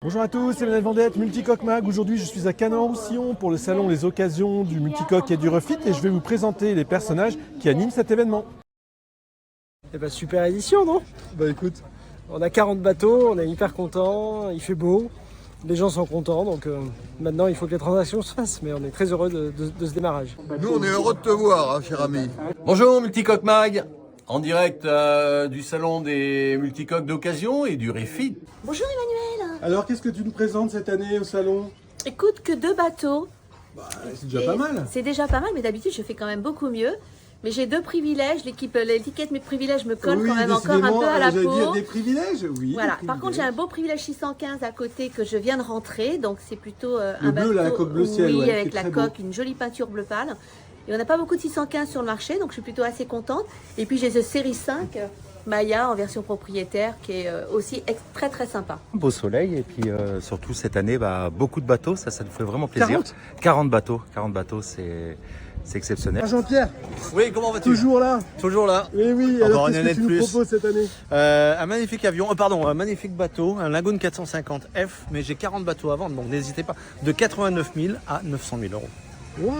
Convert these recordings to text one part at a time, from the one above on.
Bonjour à tous, c'est Lionel Vendette, Multicoque Mag. Aujourd'hui, je suis à Canet-en-Roussillon pour le salon Les Occasions du Multicoque et du Refit et je vais vous présenter les personnages qui animent cet événement. Eh ben, super édition, non? Bah écoute, On a 40 bateaux, on est hyper contents, il fait beau, les gens sont contents, donc maintenant il faut que les transactions se fassent, mais on est très heureux de ce démarrage. Nous, on est heureux de te voir, hein, cher ami. Bonjour Multicoque Mag, en direct du salon des multicoques d'occasion et du Refit. Bonjour Emmanuel. alors qu'est-ce que tu nous présentes cette année au salon? Écoute, que 2 bateaux. C'est déjà pas mal. C'est déjà pas mal, mais d'habitude je fais quand même beaucoup mieux. Mais j'ai 2 privilèges, l'étiquette mes privilèges me colle quand même encore un peu à la j'allais peau. dire des privilèges, oui. Voilà. des Par contre, j'ai privilèges. un beau privilège 615 à côté que je viens de rentrer, donc c'est plutôt un Le bleu, bateau. là, la coque bleu ciel, oui, ouais, qui avec est la très beau. coque, une jolie peinture bleu pâle. Et on n'a pas beaucoup de 615 sur le marché, donc je suis plutôt assez contente. Et puis j'ai ce série 5 Maya en version propriétaire qui est aussi très très sympa. Beau soleil et puis surtout cette année beaucoup de bateaux, ça nous fait vraiment plaisir. 40 40 bateaux, c'est exceptionnel. Jean-Pierre, Oui, comment vas-tu? toujours là. Toujours là. Eh oui, Encore alors une qu'est-ce que année tu de nous plus. proposes cette année? Un magnifique avion, un magnifique bateau, un Lagoon 450F, mais j'ai 40 bateaux à vendre, donc n'hésitez pas. De 89 000 à 900 000 euros. Waouh.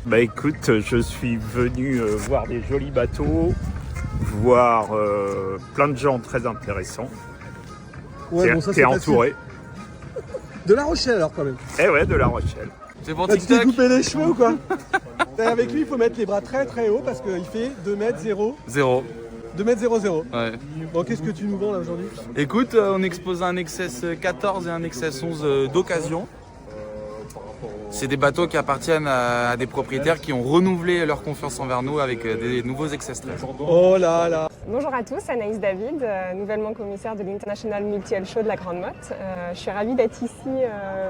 Bah écoute, je suis venu voir des jolis bateaux, voir plein de gens très intéressants. Ouais, bon, ça T'es c'est facile. entouré. De La Rochelle alors quand même. Eh ouais, de La Rochelle. C'est bon Bah, tu t'es coupé les cheveux ou quoi? Avec lui, il faut mettre les bras très très haut parce qu'il fait 2 mètres 0. 0. 2 mètres 00. Ouais. Bon, qu'est-ce que tu nous vends là aujourd'hui? Écoute, on expose un XS 14 et un XS 11 d'occasion. C'est des bateaux qui appartiennent à des propriétaires qui ont renouvelé leur confiance envers nous avec des nouveaux XS 13. Oh là là. Bonjour à tous, Anaïs David, nouvellement commissaire de l'International Multi-Hull Show de la Grande Motte. Je suis ravie d'être ici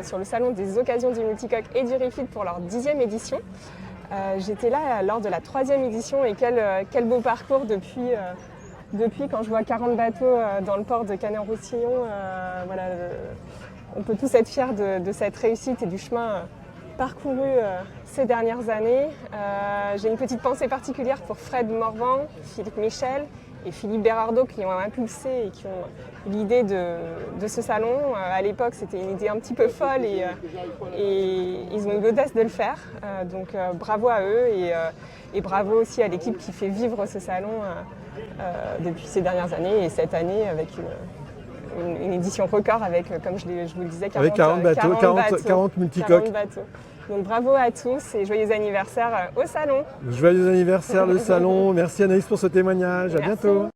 sur le salon des occasions du Multicoque et du Refit pour leur 10e édition. J'étais là lors de la 3e édition et quel beau parcours depuis quand je vois 40 bateaux dans le port de Canet-en-Roussillon. Voilà, on peut tous être fiers de cette réussite et du chemin parcouru ces dernières années. J'ai une petite pensée particulière pour Fred Morvan, Philippe Michel et Philippe Berardo qui ont impulsé et qui ont eu l'idée de ce salon. À l'époque, c'était une idée un petit peu folle et ils ont eu l'audace de le faire. Donc bravo à eux et bravo aussi à l'équipe qui fait vivre ce salon depuis ces dernières années et cette année avec une édition record avec, comme je vous le disais, 40 bateaux, 40 multicoques. 40 bateaux. Donc bravo à tous et joyeux anniversaire au salon. Joyeux anniversaire le salon. Merci Anaïs pour ce témoignage. À Merci. bientôt.